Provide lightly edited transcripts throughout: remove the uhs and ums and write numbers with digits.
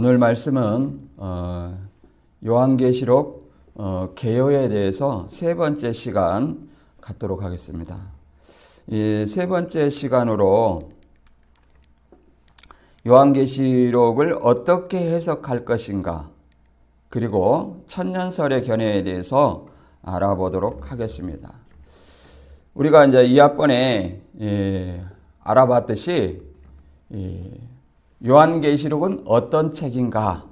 오늘 말씀은 요한계시록 개요에 대해서 세 번째 시간 갖도록 하겠습니다. 이 세 번째 시간으로 요한계시록을 어떻게 해석할 것인가, 그리고 천년설의 견해에 대해서 알아보도록 하겠습니다. 우리가 이제 2학번에 알아봤듯이 요한계시록은 어떤 책인가?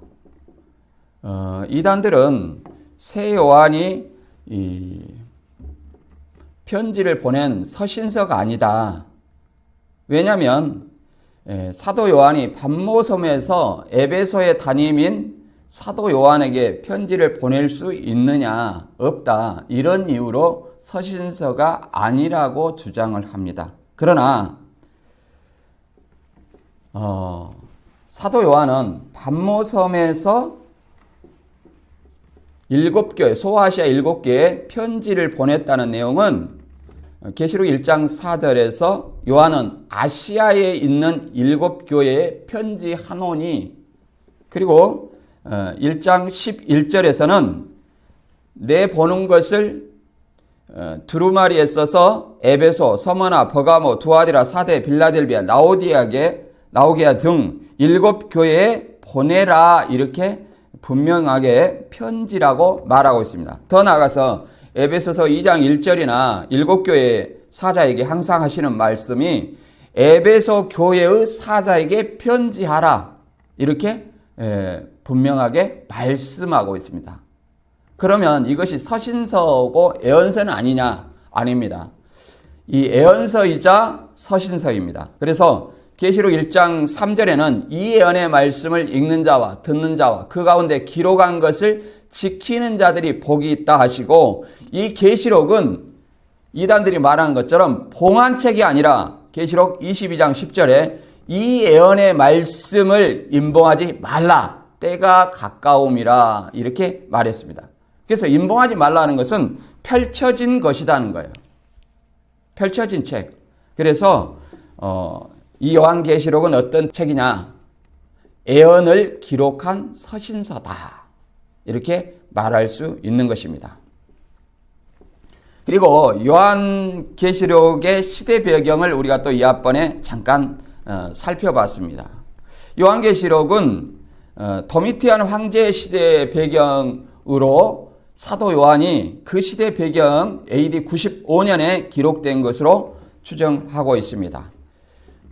이단들은 새 요한이 편지를 보낸 서신서가 아니다. 왜냐하면 사도 요한이 pat모섬에서 에베소의 담임인 사도 요한에게 편지를 보낼 수 있느냐? 없다. 이런 이유로 서신서가 아니라고 주장을 합니다. 그러나 사도 요한은 pat모섬에서 7교회, 소아시아 7교회에 편지를 보냈다는 내용은 계시록 1장 4절에서 요한은 아시아에 있는 7교회에 편지하노니, 그리고 1장 11절에서는 내 보는 것을 두루마리에 써서 에베소, 서머나, 버가모, 두아디라, 사데, 빌라델비아, 라오디게아 등 7교회에 보내라, 이렇게 분명하게 편지라고 말하고 있습니다. 더 나아가서 에베소서 2장 1절이나 7교회 사자에게 항상 하시는 말씀이 에베소 교회의 사자에게 편지하라, 이렇게 분명하게 말씀하고 있습니다. 그러면 이것이 서신서고 애언서는 아니냐? 아닙니다. 이 애언서이자 서신서입니다. 그래서 계시록 1장 3절에는 이 예언의 말씀을 읽는 자와 듣는 자와 그 가운데 기록한 것을 지키는 자들이 복이 있다 하시고, 이 계시록은 이단들이 말한 것처럼 봉안책이 아니라 계시록 22장 10절에 이 예언의 말씀을 임봉하지 말라, 때가 가까움이라, 이렇게 말했습니다. 그래서 임봉하지 말라는 것은 펼쳐진 것이라는 거예요. 펼쳐진 책. 그래서 이 요한계시록은 어떤 책이냐? 예언을 기록한 서신서다, 이렇게 말할 수 있는 것입니다. 그리고 요한계시록의 시대 배경을 우리가 또 2학번에 잠깐 살펴봤습니다. 요한계시록은 도미티안 황제의 시대 배경으로 사도 요한이 그 시대 배경 AD 95년에 기록된 것으로 추정하고 있습니다.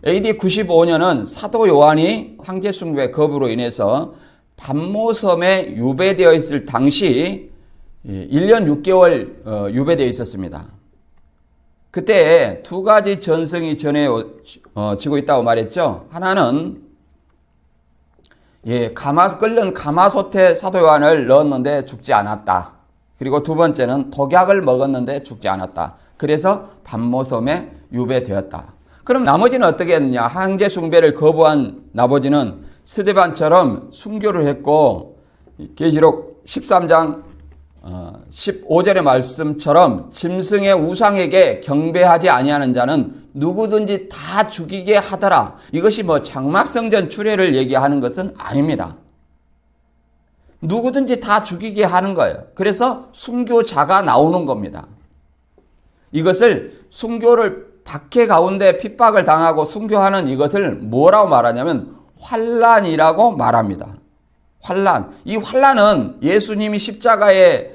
AD 95년은 사도 요한이 황제 숭배 거부로 인해서 pat모섬에 유배되어 있을 당시 1년 6개월 유배되어 있었습니다. 그때 두 가지 전성이 전해지고 있다고 말했죠. 하나는 끓는 가마솥에 사도 요한을 넣었는데 죽지 않았다. 그리고 두 번째는 독약을 먹었는데 죽지 않았다. 그래서 pat모섬에 유배되었다. 그럼 나머지는 어떻게 했느냐? 황제 숭배를 거부한 나머지는 스데반처럼 순교를 했고, 계시록 13장 15절의 말씀처럼 짐승의 우상에게 경배하지 아니하는 자는 누구든지 다 죽이게 하더라. 이것이 장막성전 추례를 얘기하는 것은 아닙니다. 누구든지 다 죽이게 하는 거예요. 그래서 순교자가 나오는 겁니다. 이것을 순교를 박해 가운데 핍박을 당하고 순교하는 이것을 뭐라고 말하냐면 환난이라고 말합니다. 환난. 이 환난은 예수님이 십자가에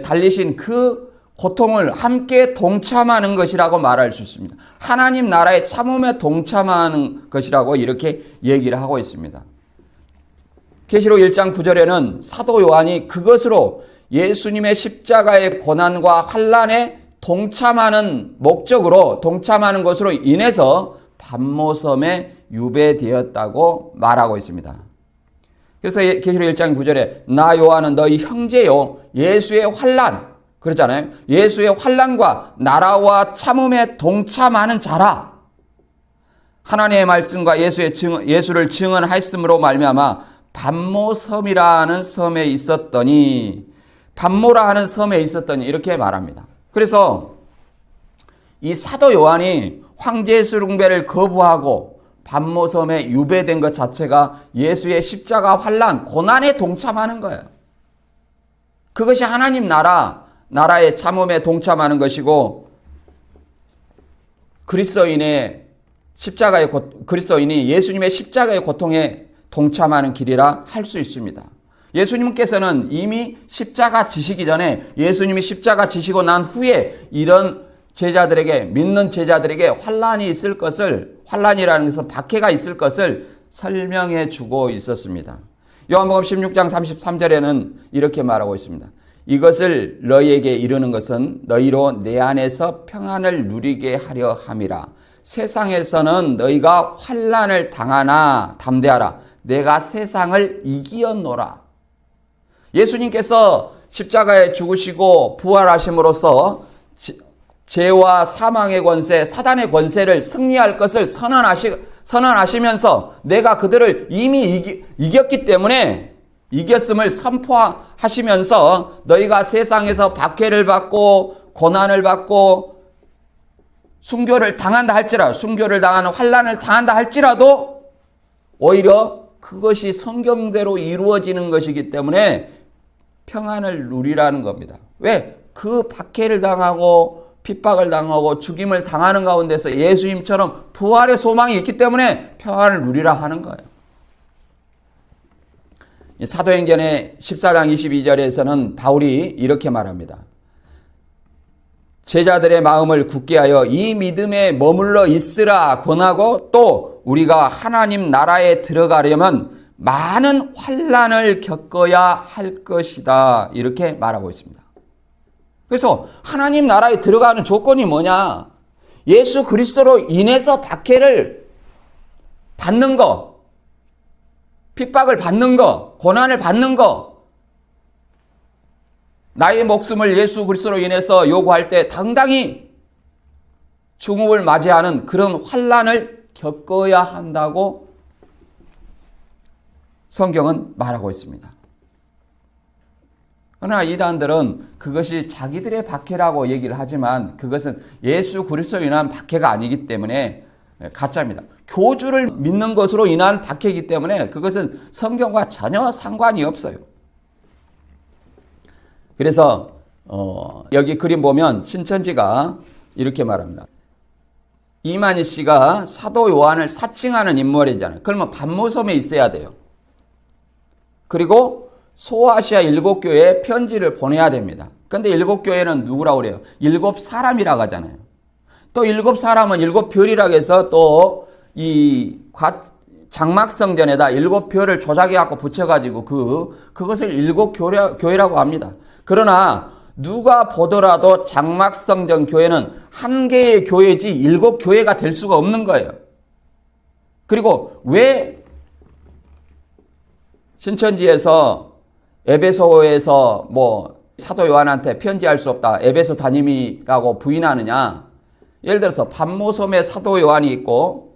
달리신 그 고통을 함께 동참하는 것이라고 말할 수 있습니다. 하나님 나라의 참음에 동참하는 것이라고 이렇게 얘기를 하고 있습니다. 계시록 1장 9절에는 사도 요한이 그것으로 예수님의 십자가의 고난과 환난에 동참하는 목적으로, 동참하는 것으로 인해서 pat모섬에 유배되었다고 말하고 있습니다. 그래서 계시록 1장 9절에 나 요한은 너희 형제요 예수의 환난, 그렇잖아요. 예수의 환난과 나라와 참음에 동참하는 자라. 하나님의 말씀과 예수를 증언하였으므로 말미암아 pat모섬이라는 섬에 있었더니, pat모라 하는 섬에 있었더니, 이렇게 말합니다. 그래서 이 사도 요한이 황제 숭배를 거부하고 반모섬에 유배된 것 자체가 예수의 십자가 환난, 고난에 동참하는 거예요. 그것이 하나님 나라의 참음에 동참하는 것이고, 그리스도인이 예수님의 십자가의 고통에 동참하는 길이라 할 수 있습니다. 예수님께서는 이미 십자가 지시기 전에, 예수님이 십자가 지시고 난 후에 이런 믿는 제자들에게 환란이라는 것은 박해가 있을 것을 설명해 주고 있었습니다. 요한복음 16장 33절에는 이렇게 말하고 있습니다. 이것을 너희에게 이르는 것은 너희로 내 안에서 평안을 누리게 하려 함이라. 세상에서는 너희가 환란을 당하나 담대하라. 내가 세상을 이기었노라. 예수님께서 십자가에 죽으시고 부활하심으로써 죄와 사망의 권세, 사단의 권세를 승리할 것을 선언하시면서 내가 그들을 이미 이겼기 때문에 이겼음을 선포하시면서 너희가 세상에서 박해를 받고 고난을 받고 순교를 당한다 할지라도, 순교를 당하는 환난을 당한다 할지라도 오히려 그것이 성경대로 이루어지는 것이기 때문에 평안을 누리라는 겁니다. 왜? 그 박해를 당하고 핍박을 당하고 죽임을 당하는 가운데서 예수님처럼 부활의 소망이 있기 때문에 평안을 누리라 하는 거예요. 사도행전의 14장 22절에서는 바울이 이렇게 말합니다. 제자들의 마음을 굳게 하여 이 믿음에 머물러 있으라 권하고, 또 우리가 하나님 나라에 들어가려면 많은 환난을 겪어야 할 것이다, 이렇게 말하고 있습니다. 그래서 하나님 나라에 들어가는 조건이 뭐냐? 예수 그리스도로 인해서 박해를 받는 거, 핍박을 받는 거, 고난을 받는 거, 나의 목숨을 예수 그리스도로 인해서 요구할 때 당당히 죽음을 맞이하는 그런 환난을 겪어야 한다고 성경은 말하고 있습니다. 그러나 이단들은 그것이 자기들의 박해라고 얘기를 하지만 그것은 예수 그리스도로 인한 박해가 아니기 때문에 가짜입니다. 교주를 믿는 것으로 인한 박해이기 때문에 그것은 성경과 전혀 상관이 없어요. 그래서 여기 그림 보면 신천지가 이렇게 말합니다. 이만희 씨가 사도 요한을 사칭하는 인물이잖아요. 그러면 반모섬에 있어야 돼요. 그리고 소아시아 7교회에 편지를 보내야 됩니다. 그런데 7교회는 누구라고 그래요? 7사람이라고 하잖아요. 또 7사람은 7별이라고 해서 또 이 장막성전에다 7별을 조작해갖고 붙여가지고 그것을 7교회라고 합니다. 그러나 누가 보더라도 장막성전 교회는 한 개의 교회지 7교회가 될 수가 없는 거예요. 그리고 왜 신천지에서 에베소에서 사도 요한한테 편지할 수 없다, 에베소 담임이라고 부인하느냐? 예를 들어서 반모섬에 사도 요한이 있고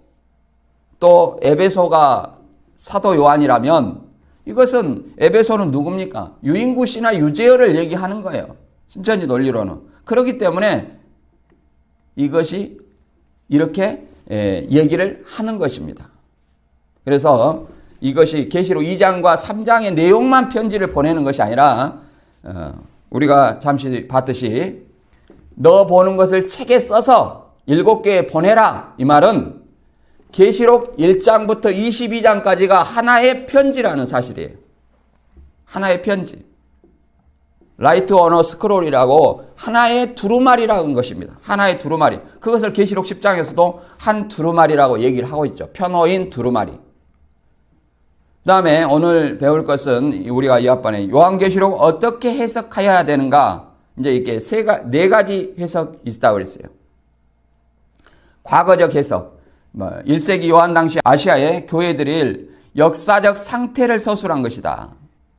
또 에베소가 사도 요한이라면 이것은 에베소는 누굽니까? 유인구씨나 유재열을 얘기하는 거예요. 신천지 논리로는. 그렇기 때문에 이것이 이렇게 얘기를 하는 것입니다. 그래서 이것이 계시록 2장과 3장의 내용만 편지를 보내는 것이 아니라 우리가 잠시 봤듯이 너 보는 것을 책에 써서 7개에 보내라, 이 말은 계시록 1장부터 22장까지가 하나의 편지라는 사실이에요. 하나의 편지. 라이트 언어 스크롤이라고 하나의 두루마리라는 것입니다. 하나의 두루마리. 그것을 계시록 10장에서도 한 두루마리라고 얘기를 하고 있죠. 편호인 두루마리. 그 다음에 오늘 배울 것은 우리가 이 앞번에 요한계시록 어떻게 해석해야 되는가, 이제 이렇게 네 가지 해석이 있다고 그랬어요. 과거적 해석. 1세기 요한 당시 아시아의 교회들이 역사적 상태를 서술한 것이다.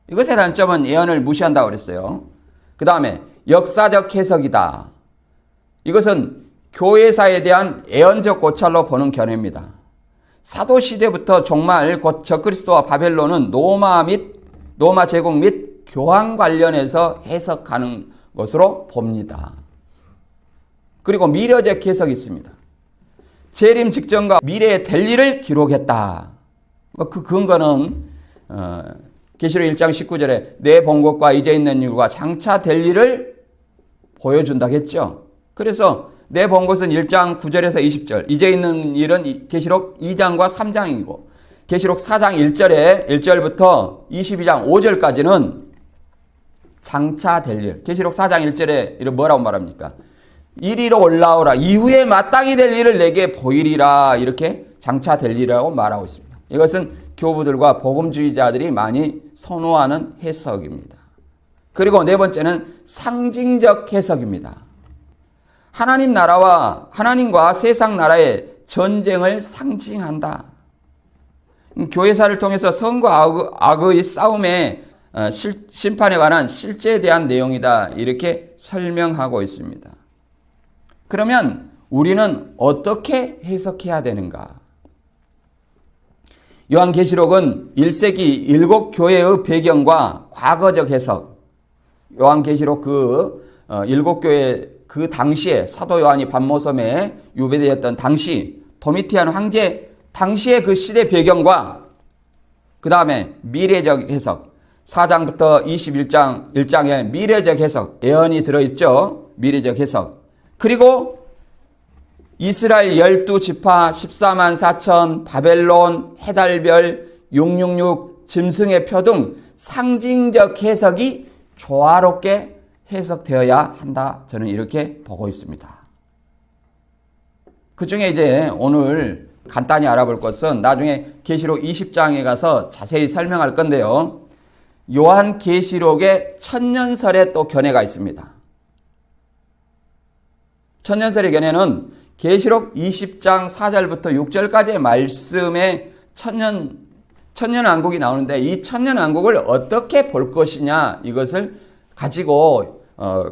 이것의 단점은 예언을 무시한다고 그랬어요. 그 다음에 역사적 해석이다. 이것은 교회사에 대한 예언적 고찰로 보는 견해입니다. 사도시대부터 종말 곧 적그리스도와 바벨론은 로마 제국 및 교황 관련해서 해석하는 것으로 봅니다. 그리고 미래적 해석이 있습니다. 재림 직전과 미래에 될 일을 기록했다. 그 근거는 계시록 1장 19절에 내 본 것과 이제 있는 일과 장차 될 일을 보여준다겠죠. 그래서 내 본 것은 1장 9절에서 20절, 이제 있는 일은 계시록 2장과 3장이고 계시록 4장 1절부터 22장 5절까지는 장차 될 일. 계시록 4장 1절에 이런 뭐라고 말합니까? 이리로 올라오라. 이후에 마땅히 될 일을 내게 보이리라. 이렇게 장차 될 일이라고 말하고 있습니다. 이것은 교부들과 복음주의자들이 많이 선호하는 해석입니다. 그리고 네 번째는 상징적 해석입니다. 하나님 나라와 하나님과 세상 나라의 전쟁을 상징한다. 교회사를 통해서 선과 악의 싸움의 심판에 관한 실제에 대한 내용이다. 이렇게 설명하고 있습니다. 그러면 우리는 어떻게 해석해야 되는가? 요한계시록은 1세기 7교회의 배경과 과거적 해석, 요한계시록 7교회 그 당시에 사도 요한이 반모섬에 유배되었던 당시 도미티안 황제 당시의 그 시대 배경과 그 다음에 미래적 해석, 4장부터 1장에 미래적 해석, 예언이 들어있죠. 미래적 해석. 그리고 이스라엘 12지파 14만 4천, 바벨론, 해달별, 666, 짐승의 표 등 상징적 해석이 조화롭게 해석되어야 한다. 저는 이렇게 보고 있습니다. 그 중에 이제 오늘 간단히 알아볼 것은 나중에 계시록 20장에 가서 자세히 설명할 건데요. 요한계시록의 천년설에 또 견해가 있습니다. 천년설의 견해는 계시록 20장 4절부터 6절까지의 말씀에 천년왕국이 나오는데 이 천년왕국을 어떻게 볼 것이냐 이것을 가지고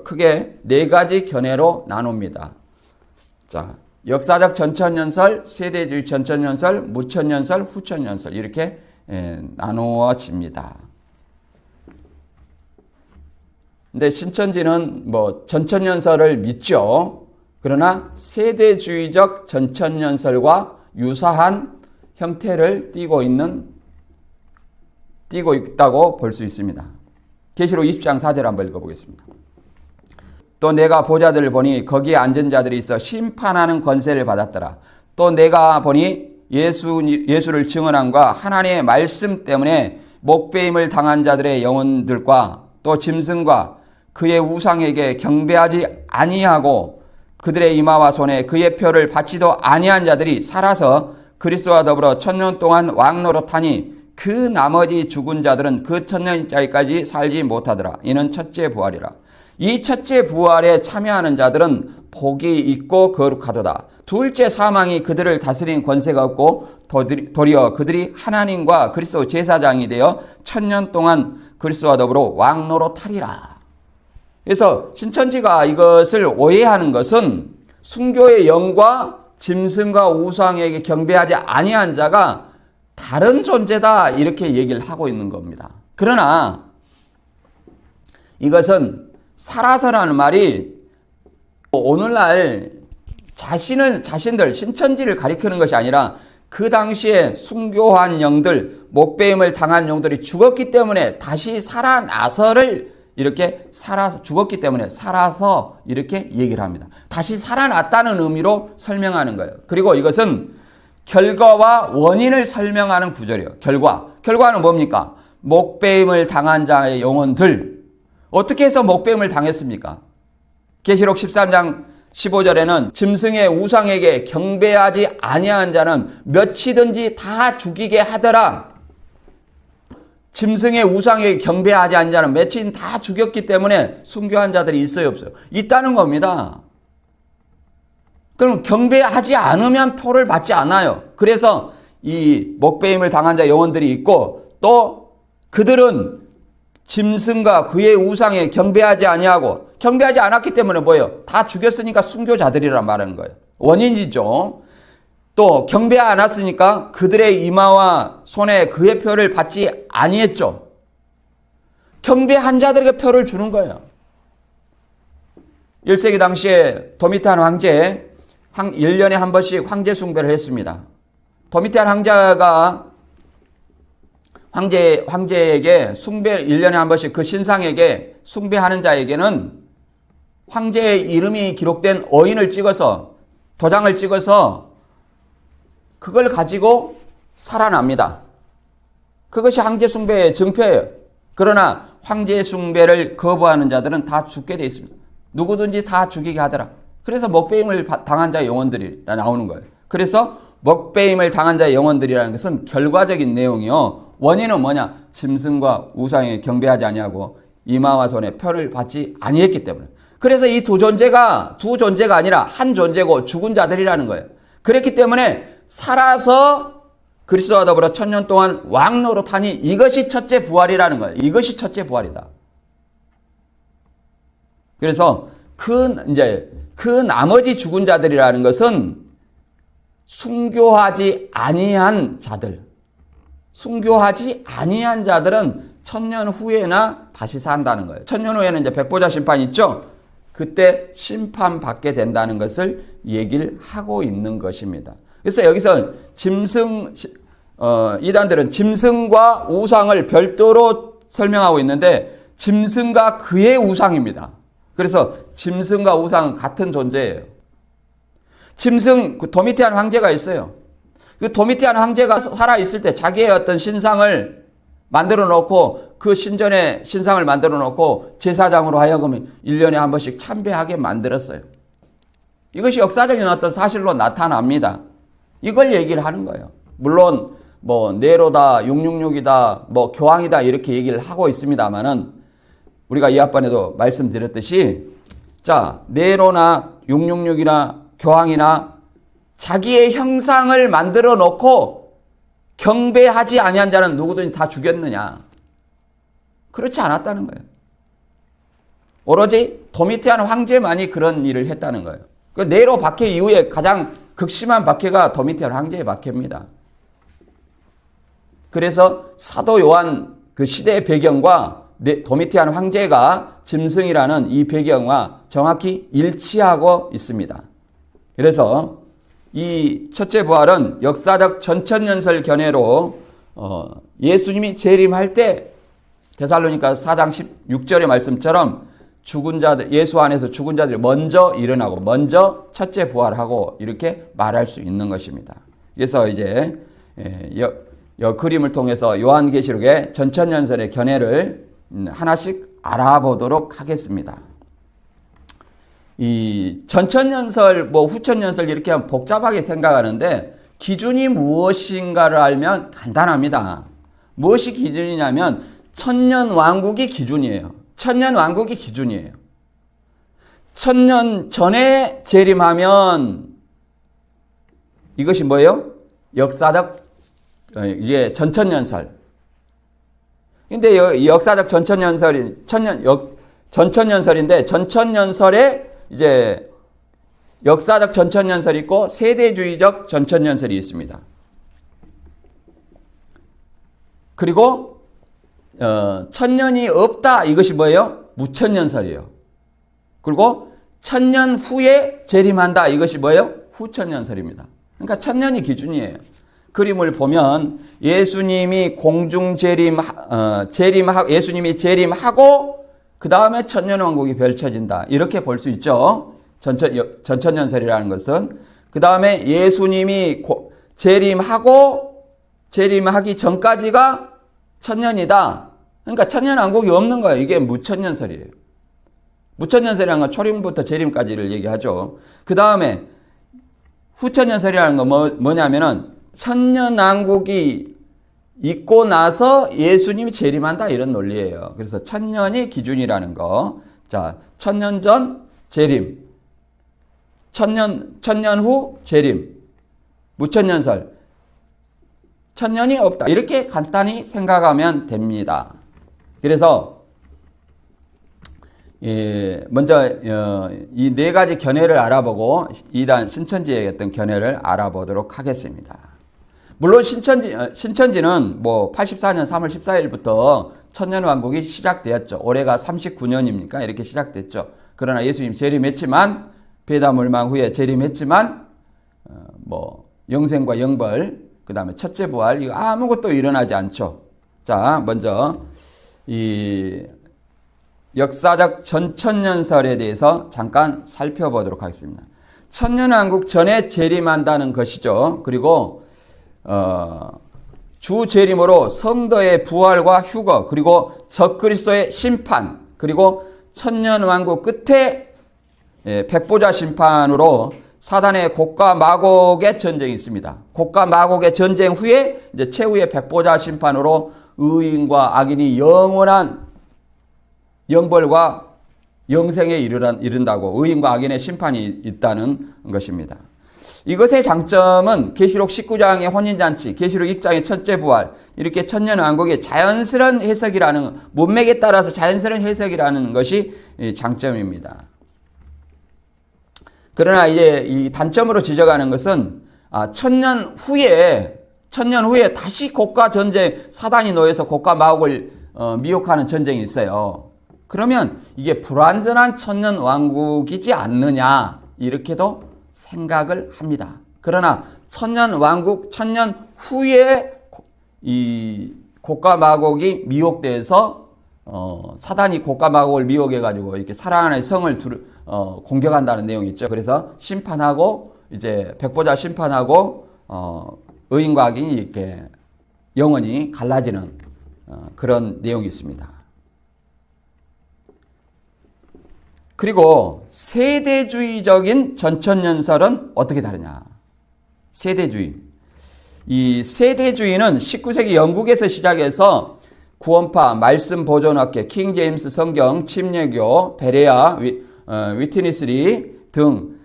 크게 네 가지 견해로 나눕니다. 자, 역사적 전천년설, 세대주의 전천년설, 무천년설, 후천년설 이렇게 나누어집니다. 근데 신천지는 전천년설을 믿죠. 그러나 세대주의적 전천년설과 유사한 형태를 띠고 있다고 볼 수 있습니다. 계시록 20장 4절 한번 읽어보겠습니다. 또 내가 보좌들을 보니 거기에 앉은 자들이 있어 심판하는 권세를 받았더라. 또 내가 보니 예수를 증언함과 하나님의 말씀 때문에 목배임을 당한 자들의 영혼들과 또 짐승과 그의 우상에게 경배하지 아니하고 그들의 이마와 손에 그의 표를 받지도 아니한 자들이 살아서 그리스도와 더불어 천년 동안 왕노릇하니 그 나머지 죽은 자들은 그 천년짜리까지 살지 못하더라. 이는 첫째 부활이라. 이 첫째 부활에 참여하는 자들은 복이 있고 거룩하도다. 둘째 사망이 그들을 다스리는 권세가 없고 도리어 그들이 하나님과 그리스도 제사장이 되어 천년 동안 그리스도와 더불어 왕노릇하리라. 그래서 신천지가 이것을 오해하는 것은 순교의 영과 짐승과 우상에게 경배하지 아니한 자가 다른 존재다 이렇게 얘기를 하고 있는 겁니다. 그러나 이것은 살아서라는 말이 오늘날 자신들 신천지를 가리키는 것이 아니라 그 당시에 순교한 영들, 목배임을 당한 영들이 죽었기 때문에 다시 살아나서를 이렇게 죽었기 때문에 살아서 이렇게 얘기를 합니다. 다시 살아났다는 의미로 설명하는 거예요. 그리고 이것은 결과와 원인을 설명하는 구절이에요. 결과는 뭡니까? 목배임을 당한 자의 영혼들. 어떻게 해서 목배임을 당했습니까? 계시록 13장 15절에는 짐승의 우상에게 경배하지 아니한 자는 몇이든지 다 죽이게 하더라. 짐승의 우상에게 경배하지 않은 자는 몇이든 다 죽였기 때문에 순교한 자들이 있어요, 없어요? 있다는 겁니다. 그럼 경배하지 않으면 표를 받지 않아요. 그래서 이 목배임을 당한 자 영혼들이 있고 또 그들은 짐승과 그의 우상에 경배하지 아니하고 경배하지 않았기 때문에 뭐예요? 다 죽였으니까 순교자들이란 말하는 거예요. 원인이죠. 또 경배하지 않았으니까 그들의 이마와 손에 그의 표를 받지 아니했죠. 경배한 자들에게 표를 주는 거예요. 1세기 당시에 도미티안 황제 1년에 한 번씩 황제 숭배를 했습니다. 도미티안 황제가 황제에게 1년에 한 번씩 그 신상에게 숭배하는 자에게는 황제의 이름이 기록된 어인을 찍어서, 도장을 찍어서 그걸 가지고 살아납니다. 그것이 황제 숭배의 증표예요. 그러나 황제 숭배를 거부하는 자들은 다 죽게 돼 있습니다. 누구든지 다 죽이게 하더라. 그래서 먹배임을 당한 자의 영혼들이 나오는 거예요. 그래서 먹배임을 당한 자의 영혼들이라는 것은 결과적인 내용이요. 원인은 뭐냐? 짐승과 우상에 경배하지 아니하고 이마와 손에 표를 받지 아니했기 때문에. 그래서 이 두 존재가 아니라 한 존재고 죽은 자들이라는 거예요. 그렇기 때문에 살아서 그리스도와 더불어 1000년 동안 왕 노릇하니 이것이 첫째 부활이라는 거예요. 이것이 첫째 부활이다. 그래서 그 나머지 죽은 자들이라는 것은 순교하지 아니한 자들. 순교하지 아니한 자들은 1000년 후에나 다시 산다는 거예요. 1000년 후에는 이제 백보자 심판이 있죠. 그때 심판받게 된다는 것을 얘기를 하고 있는 것입니다. 그래서 여기서 이단들은 짐승과 우상을 별도로 설명하고 있는데 짐승과 그의 우상입니다. 그래서 짐승과 우상은 같은 존재예요. 그 도미티안 황제가 있어요. 그 도미티안 황제가 살아있을 때 자기의 어떤 신상을 만들어 놓고 그 신전에 신상을 만들어 놓고 제사장으로 하여금 1년에 한 번씩 참배하게 만들었어요. 이것이 역사적인 어떤 사실로 나타납니다. 이걸 얘기를 하는 거예요. 물론 뭐 네로다, 666이다, 뭐 교황이다 이렇게 얘기를 하고 있습니다만은 우리가 이 앞번에도 말씀드렸듯이 자, 네로나 666이나 교황이나 자기의 형상을 만들어 놓고 경배하지 아니한 자는 누구든지 다 죽였느냐? 그렇지 않았다는 거예요. 오로지 도미티안 황제만이 그런 일을 했다는 거예요. 그 네로 박해 이후에 가장 극심한 박해가 도미티안 황제의 박해입니다. 그래서 사도 요한 그 시대의 배경과 도미티안 황제가 짐승이라는 이 배경과 정확히 일치하고 있습니다. 그래서 이 첫째 부활은 역사적 전천년설 견해로 예수님이 재림할 때 데살로니가 4장 16절의 말씀처럼 죽은 자들, 예수 안에서 죽은 자들이 먼저 일어나고 먼저 첫째 부활하고 이렇게 말할 수 있는 것입니다. 그래서 이제 그림을 통해서 요한계시록의 전천년설의 견해를 하나씩 알아보도록 하겠습니다. 이 전천년설, 후천년설 이렇게 하면 복잡하게 생각하는데 기준이 무엇인가를 알면 간단합니다. 무엇이 기준이냐면 천년왕국이 기준이에요. 천년왕국이 기준이에요. 1000년 전에 재림하면 이것이 뭐예요? 역사적 이게 전천년설. 근데 이 역사적 전천년설인데 전천년설에 이제 역사적 전천년설이 있고 세대주의적 전천년설이 있습니다. 그리고 천년이 없다 이것이 뭐예요? 무천년설이에요. 그리고 1000년 후에 재림한다 이것이 뭐예요? 후천년설입니다. 그러니까 1000년이 기준이에요. 그림을 보면 예수님이 공중 예수님이 재림하고 그 다음에 천년왕국이 펼쳐진다. 이렇게 볼 수 있죠. 전천년설이라는 것은. 그 다음에 예수님이 재림하기 전까지가 천년이다. 그러니까 천년왕국이 없는 거예요. 이게 무천년설이에요. 무천년설이라는 건 초림부터 재림까지를 얘기하죠. 그 다음에 후천년설이라는 건 뭐냐면은 천년왕국이 있고 나서 예수님이 재림한다 이런 논리예요. 그래서 천년이 기준이라는 거. 자, 1000년 전 재림, 천년 후 재림, 무천년설, 천년이 없다. 이렇게 간단히 생각하면 됩니다. 그래서 먼저 이 네 가지 견해를 알아보고 이단 신천지의 어떤 견해를 알아보도록 하겠습니다. 물론 신천지는 84년 3월 14일부터 천년왕국이 시작되었죠. 올해가 39년입니까? 이렇게 시작됐죠. 그러나 예수님 재림했지만 배다 멸망 후에 재림했지만 영생과 영벌, 그 다음에 첫째 부활, 이거 아무것도 일어나지 않죠. 자, 먼저 이 역사적 전천년설에 대해서 잠깐 살펴보도록 하겠습니다. 천년왕국 전에 재림한다는 것이죠. 그리고 주 재림으로 성도의 부활과 휴거, 그리고 적그리스도의 심판, 그리고 천년왕국 끝에 백보자 심판으로 사단의 곡과 마곡의 전쟁이 있습니다. 곡과 마곡의 전쟁 후에 이제 최후의 백보자 심판으로 의인과 악인이 영원한 영벌과 영생에 이른다고, 의인과 악인의 심판이 있다는 것입니다. 이것의 장점은 계시록 19장의 혼인잔치, 계시록 6장의 첫째 부활, 이렇게 천년왕국의 자연스러운 해석이라는, 문맥에 따라서 자연스러운 해석이라는 것이 장점입니다. 그러나 이제 이 단점으로 지적하는 것은 천년 후에 다시 곡과 전쟁, 사단이 놓여서 곡과 마곡을 미혹하는 전쟁이 있어요. 그러면 이게 불완전한 천년 왕국이지 않느냐, 이렇게도 생각을 합니다. 그러나 천년 왕국, 천년 후에 이 곡과 마곡이 미혹돼서 사단이 곡과 마곡을 미혹해가지고 이렇게 사랑하는 성을 공격한다는 내용이 있죠. 그래서 심판하고, 이제 백보자 심판하고 의인과 악인이 이렇게 영원히 갈라지는 그런 내용이 있습니다. 그리고 세대주의적인 전천년설은 어떻게 다르냐? 세대주의. 이 세대주의는 19세기 영국에서 시작해서 구원파, 말씀 보존학계, 킹 제임스 성경, 침례교, 베레아, 위트니스리 등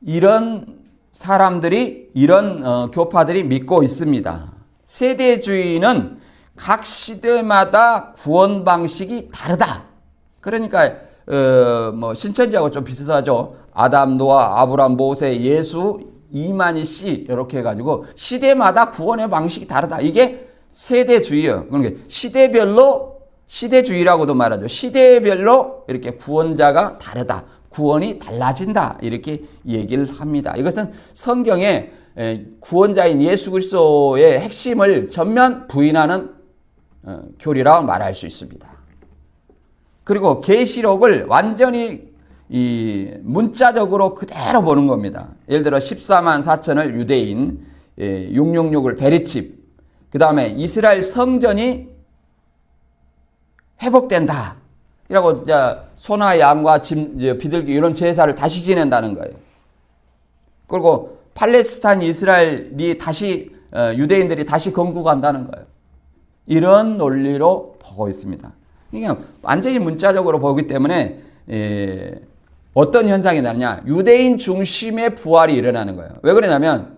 이런 사람들이, 이런 교파들이 믿고 있습니다. 세대주의는 각 시대마다 구원 방식이 다르다. 그러니까 신천지하고 좀 비슷하죠. 아담, 노아, 아브람, 모세, 예수, 이만희 씨 이렇게 해가지고 시대마다 구원의 방식이 다르다. 이게 세대주의예요. 그러니까 시대별로, 시대주의라고도 말하죠. 시대별로 이렇게 구원자가 다르다. 구원이 달라진다. 이렇게 얘기를 합니다. 이것은 성경의 구원자인 예수 그리스도의 핵심을 전면 부인하는 교리라고 말할 수 있습니다. 그리고 계시록을 완전히 이 문자적으로 그대로 보는 겁니다. 예를 들어 14만 4천을 유대인, 666을 베리칩, 그 다음에 이스라엘 성전이 회복된다. 이라고 소나 양과 비둘기 이런 제사를 다시 지낸다는 거예요. 그리고 팔레스타인 이스라엘이 다시 유대인들이 다시 건국한다는 거예요. 이런 논리로 보고 있습니다. 이게 완전히 문자적으로 보기 때문에 어떤 현상이 나느냐? 유대인 중심의 부활이 일어나는 거예요. 왜 그러냐면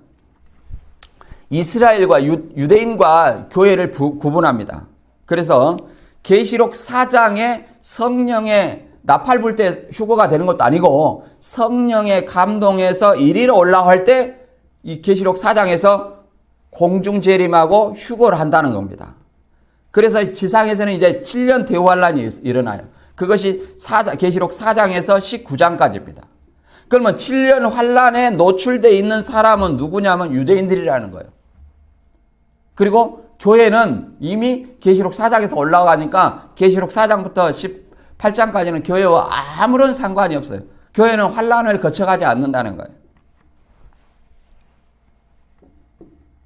이스라엘과 유대인과 교회를 구분합니다. 그래서 계시록 4장에 성령의 나팔 불 때 휴거가 되는 것도 아니고 성령의 감동에서 이리로 올라갈 때 이 계시록 4장에서 공중 재림하고 휴거를 한다는 겁니다. 그래서 지상에서는 이제 7년 대환란이 일어나요. 그것이 계시록 4장에서 19장까지입니다. 그러면 7년 환란에 노출되어 있는 사람은 누구냐면 유대인들이라는 거예요. 그리고 교회는 이미 계시록 4장에서 올라가니까 계시록 4장부터 18장까지는 교회와 아무런 상관이 없어요. 교회는 환란을 거쳐가지 않는다는 거예요.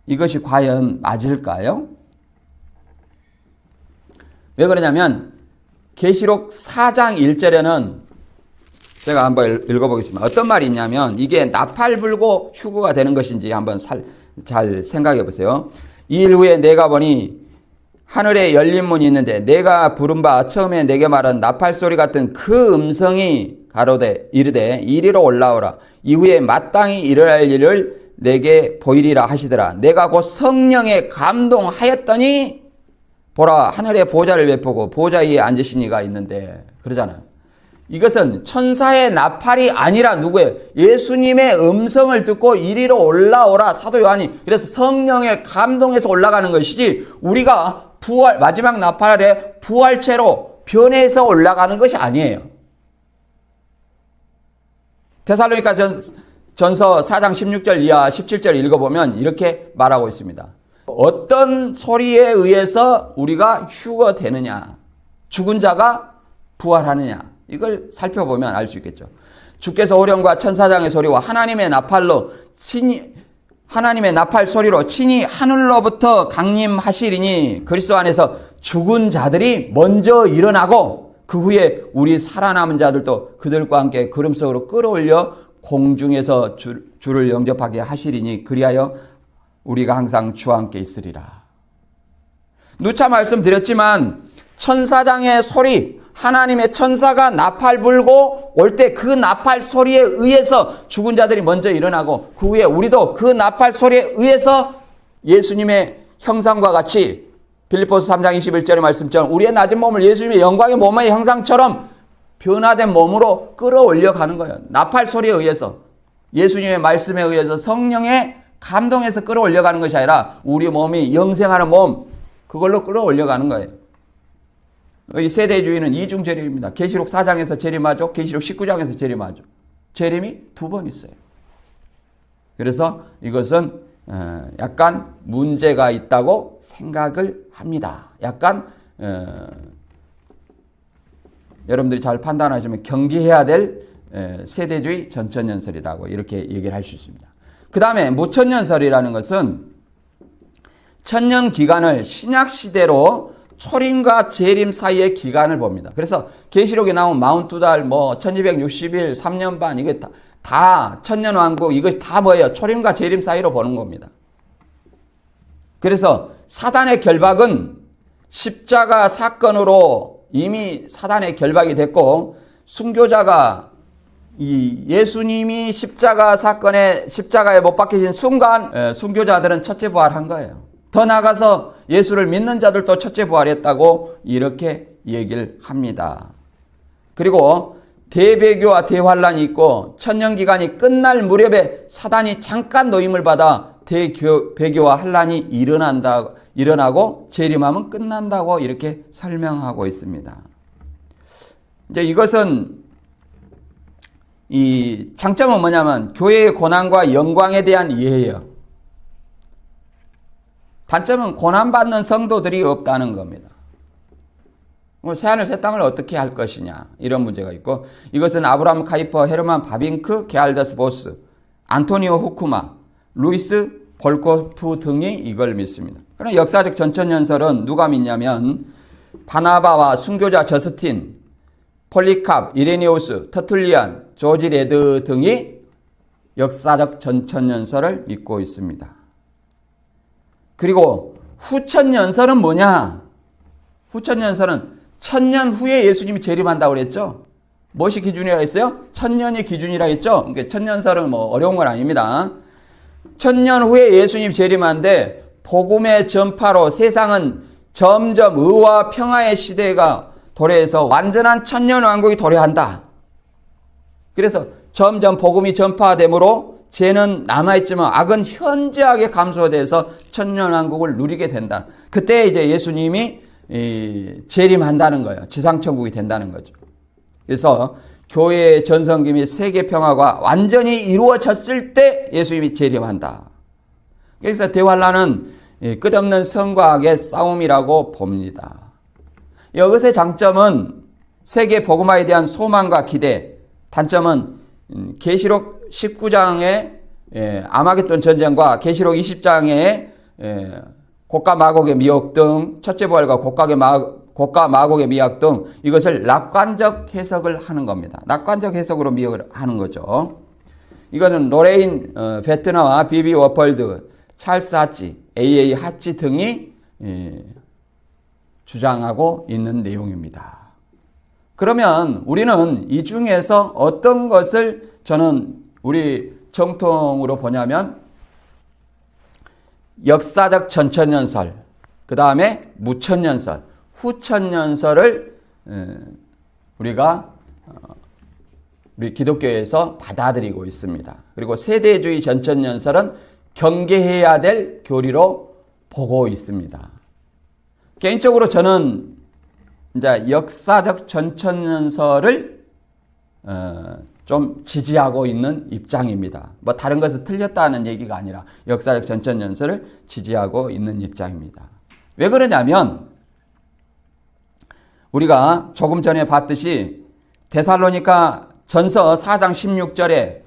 이것이 과연 맞을까요? 왜 그러냐면 계시록 4장 1절에는 제가 한번 읽어보겠습니다. 어떤 말이 있냐면 이게 나팔 불고 휴거가 되는 것인지 한번 잘 생각해 보세요. 이 일 후에 내가 보니 하늘에 열린 문이 있는데 내가 부른 바 처음에 내게 말한 나팔 소리 같은 그 음성이 가로되 이르되 이리로 올라오라. 이후에 마땅히 일어날 일을 내게 보이리라 하시더라. 내가 곧 성령에 감동하였더니 보라 하늘에 보좌를 베푸고 보좌 위에 앉으신 이가 있는데 그러잖아요. 이것은 천사의 나팔이 아니라 누구예요? 예수님의 음성을 듣고 이리로 올라오라. 사도 요한이 그래서 성령의 감동에서 올라가는 것이지 우리가 마지막 나팔에 부활체로 변해서 올라가는 것이 아니에요. 데살로니가 전서 4장 16절 이하 17절 읽어보면 이렇게 말하고 있습니다. 어떤 소리에 의해서 우리가 휴거되느냐, 죽은 자가 부활하느냐, 이걸 살펴보면 알 수 있겠죠. 주께서 호령과 천사장의 소리와 하나님의 나팔 소리로 친히 하늘로부터 강림하시리니 그리스도 안에서 죽은 자들이 먼저 일어나고 그 후에 우리 살아남은 자들도 그들과 함께 구름 속으로 끌어올려 공중에서 주를 영접하게 하시리니 그리하여 우리가 항상 주와 함께 있으리라. 누차 말씀드렸지만 천사장의 소리, 하나님의 천사가 나팔 불고 올 때 그 나팔 소리에 의해서 죽은 자들이 먼저 일어나고 그 후에 우리도 그 나팔 소리에 의해서 예수님의 형상과 같이 빌립보서 3장 21절의 말씀처럼 우리의 낮은 몸을 예수님의 영광의 몸의 형상처럼 변화된 몸으로 끌어올려 가는 거예요. 나팔 소리에 의해서, 예수님의 말씀에 의해서, 성령의 감동해서 끌어올려 가는 것이 아니라 우리 몸이 영생하는 몸, 그걸로 끌어올려 가는 거예요. 이 세대주의는 이중 재림입니다. 계시록 4장에서 재림하죠. 계시록 19장에서 재림하죠. 재림이 2번 있어요. 그래서 이것은 약간 문제가 있다고 생각을 합니다. 약간 여러분들이 잘 판단하시면 경계해야 될 세대주의 전천년설이라고 이렇게 얘기를 할 수 있습니다. 그 다음에 무천년설이라는 것은 천년 기간을 신약시대로 초림과 재림 사이의 기간을 봅니다. 그래서 계시록에 나온 42달, 1260일, 3년 반, 이게 다 천년왕국, 이것이 다 뭐예요? 초림과 재림 사이로 보는 겁니다. 그래서 사단의 결박은 십자가 사건으로 이미 사단의 결박이 됐고, 순교자가 예수님이 십자가에 못 박히신 순간 순교자들은 첫째 부활한 거예요. 더 나아가서 예수를 믿는 자들도 첫째 부활했다고 이렇게 얘기를 합니다. 그리고 대배교와 대환란이 있고 천년기간이 끝날 무렵에 사단이 잠깐 노임을 받아 대배교와 환란이 일어나고 재림하면 끝난다고 이렇게 설명하고 있습니다. 이제 이것은 이 장점은 뭐냐면 교회의 고난과 영광에 대한 이해예요. 단점은 고난받는 성도들이 없다는 겁니다. 새하늘 새 땅을 어떻게 할 것이냐, 이런 문제가 있고, 이것은 아브라함 카이퍼, 헤르만 바빙크, 게알더스 보스, 안토니오 후쿠마, 루이스 볼코프 등이 이걸 믿습니다. 그러나 역사적 전천년설은 누가 믿냐면 바나바와 순교자 저스틴, 폴리캅, 이레니우스, 터툴리안, 조지 레드 등이 역사적 전천년설을 믿고 있습니다. 그리고 후천년설은 뭐냐? 후천년설은 천년 후에 예수님이 재림한다고 그랬죠? 무엇이 기준이라 했어요? 천년이 기준이라 했죠? 그러니까 천년설은 어려운 건 아닙니다. 천년 후에 예수님이 재림하는데 복음의 전파로 세상은 점점 의와 평화의 시대가 도래해서 완전한 천년왕국이 도래한다. 그래서 점점 복음이 전파되므로 죄는 남아있지만 악은 현저하게 감소돼서 천년왕국을 누리게 된다. 그때 이제 예수님이 재림한다는 거예요. 지상천국이 된다는 거죠. 그래서 교회의 전성기 및 세계 평화가 완전히 이루어졌을 때 예수님이 재림한다. 그래서 대환란은 끝없는 성과 악의 싸움이라고 봅니다. 이것의 장점은 세계 복음화에 대한 소망과 기대, 단점은 계시록 19장의 아마겟돈 전쟁과 계시록 20장의 곡과 마곡의 미혹 등, 첫째 부활과 곡과 마곡의 미혹 등, 이것을 낙관적 해석을 하는 겁니다. 낙관적 해석으로 미혹을 하는 거죠. 이거는 로레인 베트너와 비비 워펄드, 찰스 하치, A.A. 하치 등이 주장하고 있는 내용입니다. 그러면 우리는 이 중에서 어떤 것을 저는 우리 정통으로 보냐면 역사적 전천년설, 그 다음에 무천년설, 후천년설을 우리 기독교에서 받아들이고 있습니다. 그리고 세대주의 전천년설은 경계해야 될 교리로 보고 있습니다. 개인적으로 저는 이제 역사적 전천년설을 좀 지지하고 있는 입장입니다. 뭐 다른 것을 틀렸다는 얘기가 아니라 역사적 전천연설을 지지하고 있는 입장입니다. 왜 그러냐면 우리가 조금 전에 봤듯이 데살로니가 전서 4장 16절에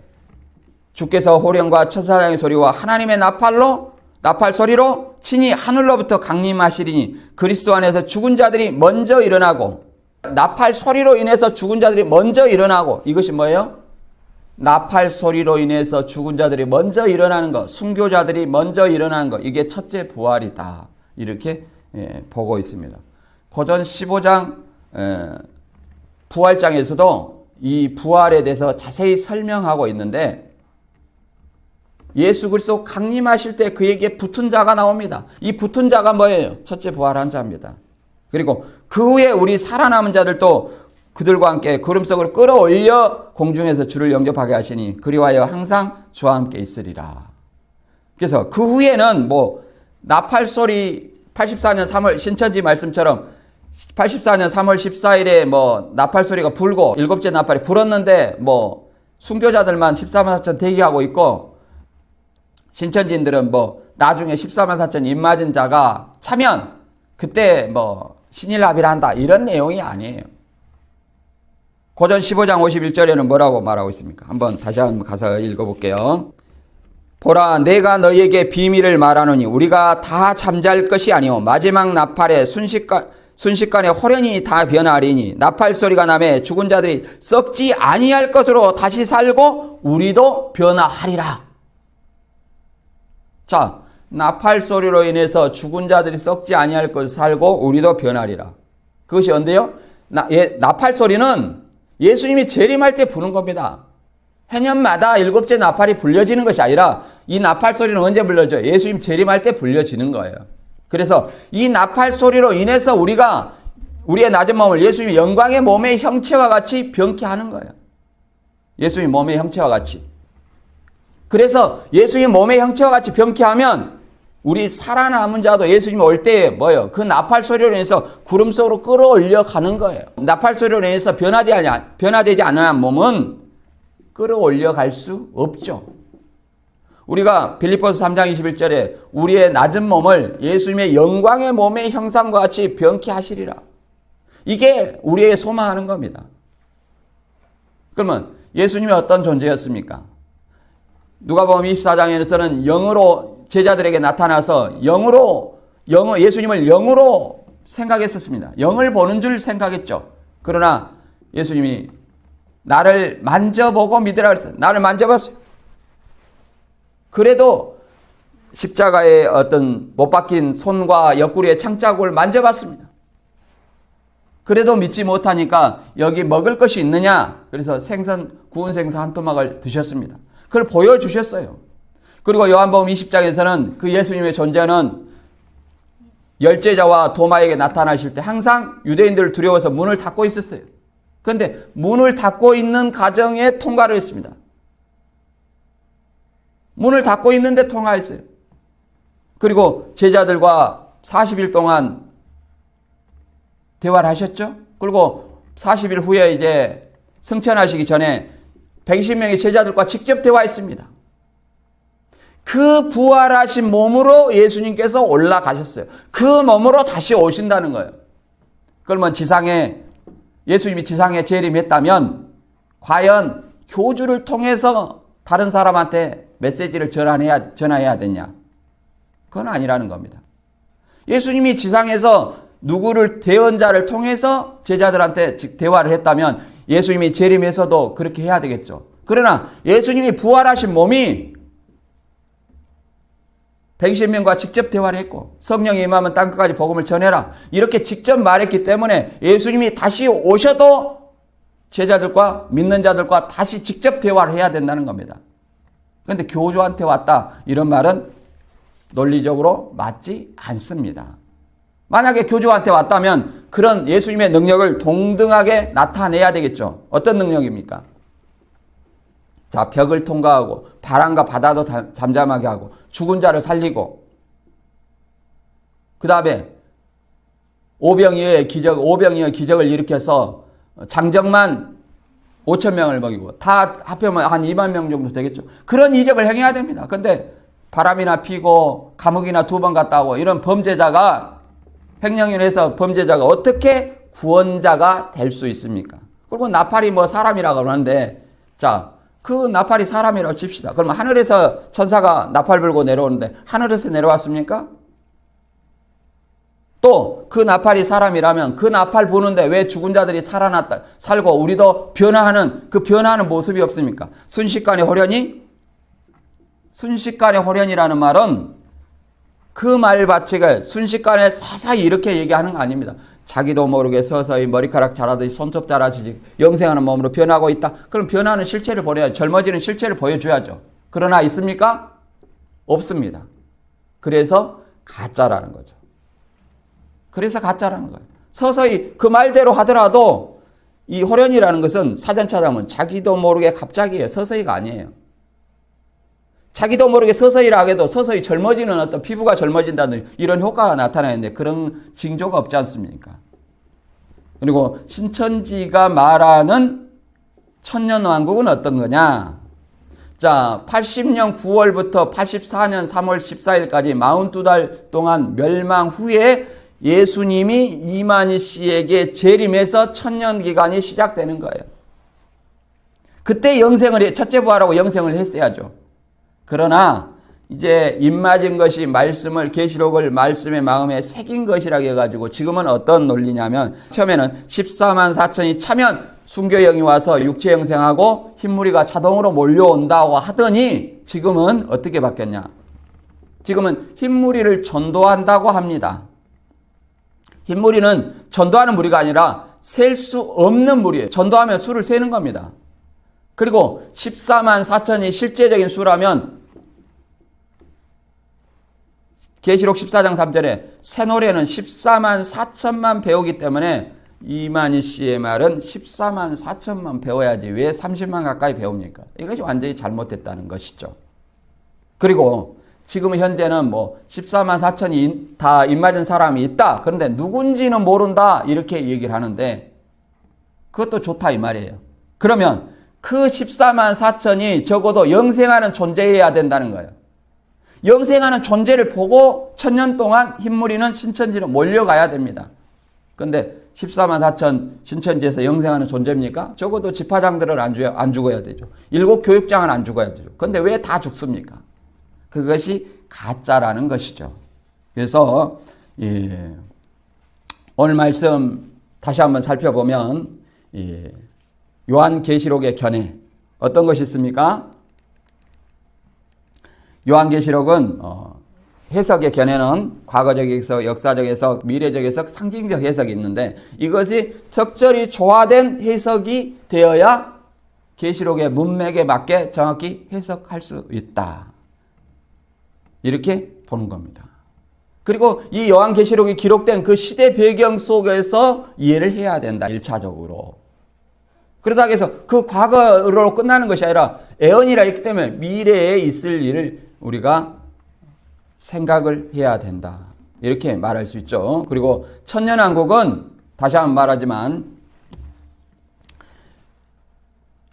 주께서 호령과 천사장의 소리와 하나님의 나팔 소리로 친히 하늘로부터 강림하시리니 그리스도 안에서 죽은 자들이 먼저 일어나고, 나팔 소리로 인해서 죽은 자들이 먼저 일어나고, 이것이 뭐예요? 나팔 소리로 인해서 죽은 자들이 먼저 일어나는 것, 순교자들이 먼저 일어나는 것, 이게 첫째 부활이다. 이렇게 보고 있습니다. 고전 15장 부활장에서도 이 부활에 대해서 자세히 설명하고 있는데, 예수 그리스도 강림하실 때 그에게 붙은 자가 나옵니다. 이 붙은 자가 뭐예요? 첫째 부활한 자입니다. 그리고 그 후에 우리 살아남은 자들도 그들과 함께 구름 속으로 끌어올려 공중에서 주를 영접하게 하시니 그리하여 항상 주와 함께 있으리라. 그래서 그 후에는 뭐 나팔 소리 84년 3월 신천지 말씀처럼 84년 3월 14일에 뭐 나팔 소리가 불고 일곱째 나팔이 불었는데 뭐 순교자들만 14만 4천 대기하고 있고, 신천지인들은 뭐 나중에 14만 4천 입 맞은 자가 차면 그때 뭐 신일합의를 한다, 이런 내용이 아니에요. 고전 15장 51절에는 뭐라고 말하고 있습니까? 한번 다시 한번 가서 읽어볼게요. 보라, 내가 너희에게 비밀을 말하노니 우리가 다 잠잘 것이 아니오 마지막 나팔에 순식간에 호련히 다 변하리니 나팔 소리가 나매 죽은 자들이 썩지 아니할 것으로 다시 살고 우리도 변화하리라. 자, 나팔 소리로 인해서 죽은 자들이 썩지 아니할 것을 살고 우리도 변하리라. 그것이 언제요? 나팔 소리는 예수님이 재림할 때 부는 겁니다. 해년마다 일곱째 나팔이 불려지는 것이 아니라 이 나팔 소리는 언제 불려져요? 예수님 재림할 때 불려지는 거예요. 그래서 이 나팔 소리로 인해서 우리가 우리의 낮은 몸을 예수님의 영광의 몸의 형체와 같이 변케 하는 거예요. 예수님 몸의 형체와 같이. 그래서 예수님 몸의 형체와 같이 변케 하면 우리 살아남은 자도 예수님이 올 때 뭐예요? 그 나팔 소리로 인해서 구름 속으로 끌어올려 가는 거예요. 나팔 소리로 인해서 변화되지 않은 몸은 끌어올려 갈 수 없죠. 우리가 빌립보서 3장 21절에 우리의 낮은 몸을 예수님의 영광의 몸의 형상과 같이 변케 하시리라. 이게 우리의 소망하는 겁니다. 그러면 예수님이 어떤 존재였습니까? 누가복음 24장에서는 영으로 제자들에게 나타나서 예수님을 영으로 생각했었습니다. 영을 보는 줄 생각했죠. 그러나 예수님이 나를 만져보고 믿으라 그랬어요. 나를 만져봤어요. 그래도 십자가의 어떤 못 박힌 손과 옆구리의 창자국을 만져봤습니다. 그래도 믿지 못하니까 여기 먹을 것이 있느냐? 그래서 구운 생선 한 토막을 드셨습니다. 그걸 보여주셨어요. 그리고 요한복음 20장에서는 그 예수님의 존재는 열제자와 도마에게 나타나실 때 항상 유대인들을 두려워서 문을 닫고 있었어요. 그런데 문을 닫고 있는 가정에 통과를 했습니다. 문을 닫고 있는데 통화했어요. 그리고 제자들과 40일 동안 대화를 하셨죠. 그리고 40일 후에 이제 승천하시기 전에 120명의 제자들과 직접 대화했습니다. 그 부활하신 몸으로 예수님께서 올라가셨어요. 그 몸으로 다시 오신다는 거예요. 그러면 예수님이 지상에 재림했다면 과연 교주를 통해서 다른 사람한테 메시지를 전해야 되냐? 그건 아니라는 겁니다. 예수님이 지상에서 누구를 대언자를 통해서 제자들한테 대화를 했다면 예수님이 재림해서도 그렇게 해야 되겠죠. 그러나 예수님이 부활하신 몸이 120명과 직접 대화를 했고 성령이 임하면 땅끝까지 복음을 전해라 이렇게 직접 말했기 때문에 예수님이 다시 오셔도 제자들과 믿는 자들과 다시 직접 대화를 해야 된다는 겁니다. 그런데 교주한테 왔다 이런 말은 논리적으로 맞지 않습니다. 만약에 교주한테 왔다면 그런 예수님의 능력을 동등하게 나타내야 되겠죠. 어떤 능력입니까? 자, 벽을 통과하고 바람과 바다도 잠잠하게 하고 죽은 자를 살리고 그 다음에 오병이어의 기적을 일으켜서 장정만 5천 명을 먹이고 다 합하면 한 2만 명 정도 되겠죠. 그런 이적을 행해야 됩니다. 근데 바람이나 피고 감옥이나 2번 갔다 오고 이런 범죄자가 횡령인해서 범죄자가 어떻게 구원자가 될 수 있습니까? 그리고 나팔이 뭐 사람이라고 그러는데 자, 그 나팔이 사람이라고 칩시다. 그러면 하늘에서 천사가 나팔 불고 내려오는데 하늘에서 내려왔습니까? 또 그 나팔이 사람이라면 그 나팔 부는데 왜 죽은 자들이 살고 우리도 변화하는 그 변화하는 모습이 없습니까? 순식간에 호련히? 순식간에 호련이라는 말은 그 말받치가 순식간에 서서히 이렇게 얘기하는 거 아닙니다. 자기도 모르게 서서히 머리카락 자라듯이 손톱 자라듯이 영생하는 몸으로 변하고 있다. 그럼 변하는 실체를 보여야죠. 젊어지는 실체를 보여줘야죠. 그러나 있습니까? 없습니다. 그래서 가짜라는 거죠. 그래서 가짜라는 거예요. 서서히 그 말대로 하더라도 이 호련이라는 것은 사전 찾아보면 자기도 모르게 갑자기예요. 서서히가 아니에요. 자기도 모르게 서서히라 해도 서서히 젊어지는 어떤 피부가 젊어진다는 이런 효과가 나타나는데 그런 징조가 없지 않습니까? 그리고 신천지가 말하는 천년왕국은 어떤 거냐? 자, 80년 9월부터 84년 3월 14일까지 42달 동안 멸망 후에 예수님이 이만희 씨에게 재림해서 천년 기간이 시작되는 거예요. 그때 첫째 부활하고 영생을 했어야죠. 그러나 이제 입맞은 것이 말씀을 계시록을 말씀의 마음에 새긴 것이라고 해가지고 지금은 어떤 논리냐면 처음에는 14만 4천이 차면 순교영이 와서 육체 영생하고 흰무리가 자동으로 몰려온다고 하더니 지금은 어떻게 바뀌었냐? 지금은 흰무리를 전도한다고 합니다. 흰무리는 전도하는 무리가 아니라 셀 수 없는 무리예요. 전도하면 수를 세는 겁니다. 그리고 14만 4천이 실제적인 수라면 계시록 14장 3절에 새 노래는 14만 4천만 배우기 때문에 이만희 씨의 말은 14만 4천만 배워야지 왜 30만 가까이 배웁니까? 이것이 완전히 잘못됐다는 것이죠. 그리고 지금 현재는 뭐 14만 4천이 다 입맞은 사람이 있다. 그런데 누군지는 모른다. 이렇게 얘기를 하는데 그것도 좋다 이 말이에요. 그러면 그 14만 4천이 적어도 영생하는 존재여야 된다는 거예요. 영생하는 존재를 보고 천년 동안 흰무리는 신천지로 몰려가야 됩니다. 그런데 14만 4천 신천지에서 영생하는 존재입니까? 적어도 집화장들은 안 죽어야 되죠. 7 교육장은 안 죽어야 되죠. 그런데 왜 다 죽습니까? 그것이 가짜라는 것이죠. 그래서 오늘 말씀 다시 한번 살펴보면 요한계시록의 견해 어떤 것이 있습니까? 요한계시록은 해석의 견해는 과거적 해석, 역사적 해석, 미래적 해석, 상징적 해석이 있는데 이것이 적절히 조화된 해석이 되어야 계시록의 문맥에 맞게 정확히 해석할 수 있다. 이렇게 보는 겁니다. 그리고 이 요한계시록이 기록된 그 시대 배경 속에서 이해를 해야 된다. 1차적으로. 그러다 해서 그 과거로 끝나는 것이 아니라 애언이라 있기 때문에 미래에 있을 일을 우리가 생각을 해야 된다. 이렇게 말할 수 있죠. 그리고 천년왕국은 다시 한번 말하지만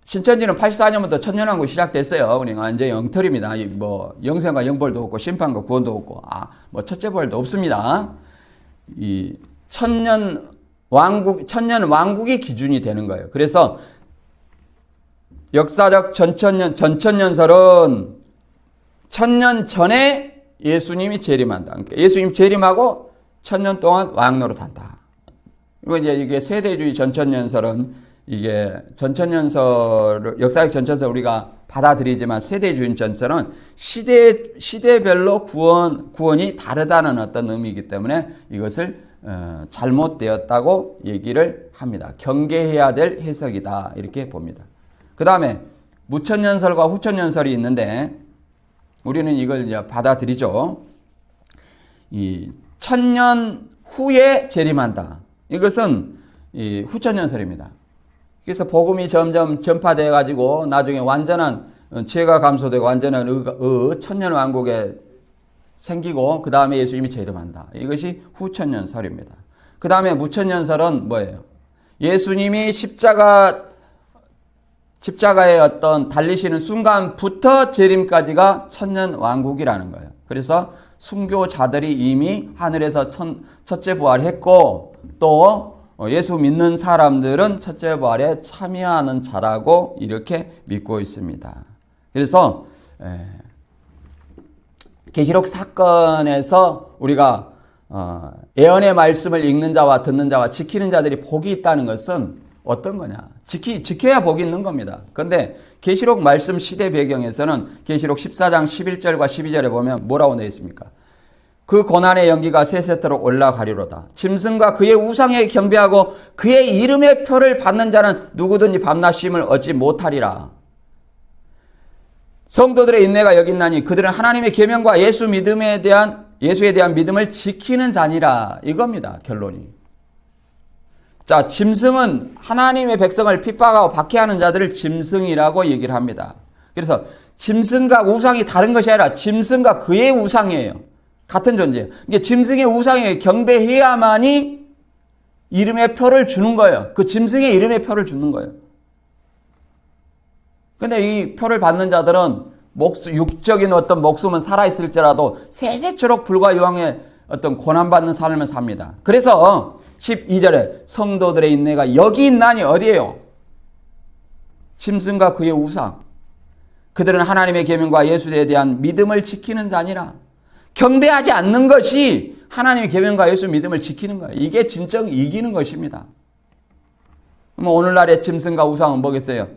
신천지는 84년부터 천년왕국이 시작됐어요. 우리가 완전히 엉터리입니다. 뭐 영생과 영벌도 없고 심판과 구원도 없고 뭐 첫째 부활도 없습니다. 이 천년 왕국이 기준이 되는 거예요. 그래서 역사적 전천년설은 천년 전에 예수님이 재림한다. 그러니까 예수님 재림하고 천년 동안 왕노릇 한다. 그리고 이제 이게 세대주의 전천년설은 이게 전천년설, 역사적 전천설 우리가 받아들이지만 세대주의 전설은 시대별로 구원이 다르다는 어떤 의미이기 때문에 이것을 잘못되었다고 얘기를 합니다. 경계해야 될 해석이다. 이렇게 봅니다. 그 다음에 무천년설과 후천년설이 있는데 우리는 이걸 이제 받아들이죠. 이 천년 후에 재림한다. 이것은 이 후천년설입니다. 그래서 복음이 점점 전파되어 가지고 나중에 완전한 죄가 감소되고 완전한 천년 왕국에 생기고 그 다음에 예수님이 재림한다. 이것이 후천년설입니다. 그 다음에 무천년설은 뭐예요? 예수님이 십자가 못 박히고 십자가 못 달리고 십자가 못 죽고 십자가 못 십자가의 어떤 달리시는 순간부터 재림까지가 천년왕국이라는 거예요. 그래서 순교자들이 이미 하늘에서 첫째 부활했고 또 예수 믿는 사람들은 첫째 부활에 참여하는 자라고 이렇게 믿고 있습니다. 그래서 계시록 사건에서 우리가 예언의 말씀을 읽는 자와 듣는 자와 지키는 자들이 복이 있다는 것은 어떤 거냐? 지켜야 복이 있는 겁니다. 그런데 계시록 말씀 시대 배경에서는 계시록 14장 11절과 12절에 보면 뭐라고 되어 있습니까? 그 고난의 연기가 세세토록 올라가리로다. 짐승과 그의 우상에 경배하고 그의 이름의 표를 받는 자는 누구든지 밤낮 쉼을 얻지 못하리라. 성도들의 인내가 여기 있나니 그들은 하나님의 계명과 예수에 대한 믿음을 지키는 자니라. 이겁니다. 결론이. 자, 짐승은 하나님의 백성을 핍박하고 박해하는 자들을 짐승이라고 얘기를 합니다. 그래서 짐승과 우상이 다른 것이 아니라 짐승과 그의 우상이에요. 같은 존재예요. 이게 짐승의 우상에 경배해야만이 이름의 표를 주는 거예요. 그 짐승의 이름의 표를 주는 거예요. 근데 이 표를 받는 자들은 육적인 어떤 목숨은 살아있을지라도 세세토록 불과 유황의 어떤 고난받는 삶을 삽니다. 그래서 12절에 성도들의 인내가 여기 있나니 어디에요? 짐승과 그의 우상. 그들은 하나님의 계명과 예수에 대한 믿음을 지키는 자니라. 경배하지 않는 것이 하나님의 계명과 예수 믿음을 지키는 거예요. 이게 진정 이기는 것입니다. 그럼 오늘날의 짐승과 우상은 뭐겠어요?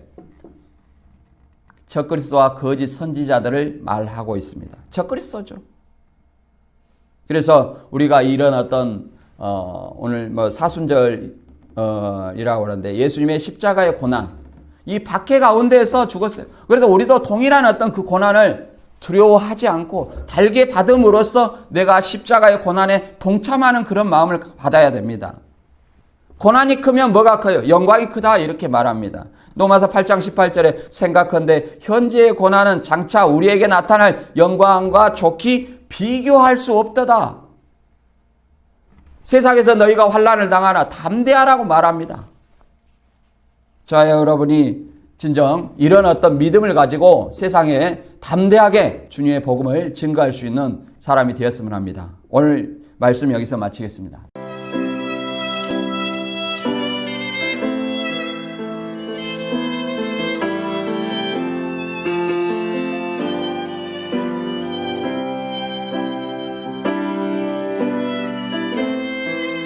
적그리스도와 거짓 선지자들을 말하고 있습니다. 적그리스도죠. 그래서 우리가 이런 어떤 오늘 사순절이라고 그러는데 예수님의 십자가의 고난, 이 박해 가운데에서 죽었어요. 그래서 우리도 동일한 어떤 그 고난을 두려워하지 않고 달게 받음으로써 내가 십자가의 고난에 동참하는 그런 마음을 받아야 됩니다. 고난이 크면 뭐가 커요? 영광이 크다 이렇게 말합니다. 로마서 8장 18절에 생각한데 현재의 고난은 장차 우리에게 나타날 영광과 좋게 비교할 수 없도다. 세상에서 너희가 환난을 당하나 담대하라고 말합니다. 자, 여러분이 진정 이런 어떤 믿음을 가지고 세상에 담대하게 주님의 복음을 증거할 수 있는 사람이 되었으면 합니다. 오늘 말씀 여기서 마치겠습니다.